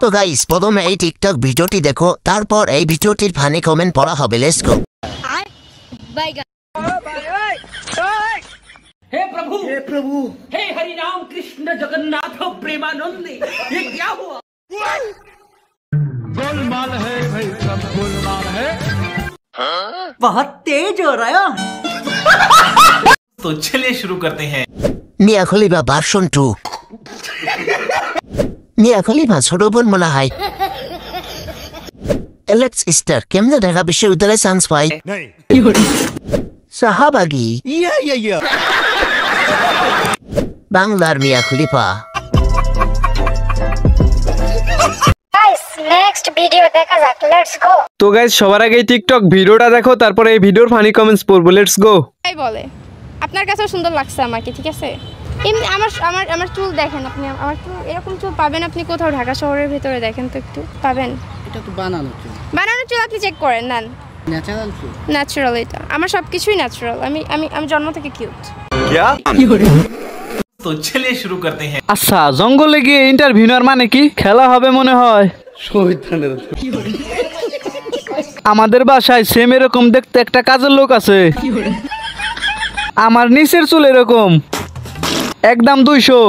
তো গাইস প্রথমে এই টিকটক ভিডিওটি দেখো, তারপর এই ভিডিওটির ফানি কমেন্ট পড়া হবে। Let's go. हे प्रभु हे हरि राम कृष्ण जगन्नाथ प्रेमानंद ये क्या हुआ? गोलमाल है भाई, सब गोलमाल है। बहुत तेज हो रहा है। तो चलिए शुरू करते हैं। মিয়া খলিফা ভার্সন 2। মিয়া খলিফা ছোট বোন মনে হয়। এলেক্স স্টার কেমনে ঢাকা বিশ্ববিদ্যালয়ে চান্স পায়? শাহবাগী বাংলার মিয়া খলিফা। নেক্সট ভিডিও দেখা যাক, লেটস গো। তো গাইস সবার আগে টিকটক ভিডিওটা দেখো, তারপরে এই ভিডিওর ফানি কমেন্টস পড়বো। Let's go. তাই বলে আপনার কাছেও সুন্দর লাগছে আমাকে, ঠিক আছে? এমনি আমার আমার আমার চুল দেখেন আপনি, আমার চুল এরকম চুল পাবেন আপনি কোথাও? ঢাকা শহরের ভিতরে দেখেন তো একটু, পাবেন? এটা তো বানানো চুল। বানানো চুল আপনি চেক করেন, নেন। ন্যাচারাল চুল। ন্যাচারাল এটা আমার সবকিছুই ন্যাচারাল। আমি আমি আমি জন্ম থেকে কিউট। तो चलिए शुरू करते हैं। আচ্ছা, জঙ্গলে গিয়ে ইন্টারভিউ নেওয়ার মানে কি? খেলা হবে মনে হয়। আমাদের বাসায় সেম এরকম দেখতে একটা কাজের লোক আছে। আমার নিচের চুল এরকম, একদম 200,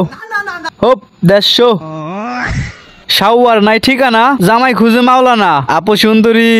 হোপ 150। শাওয়ার নাই ঠিকানা, জামাই খুঁজে মাওলানা, আপু সুন্দরী।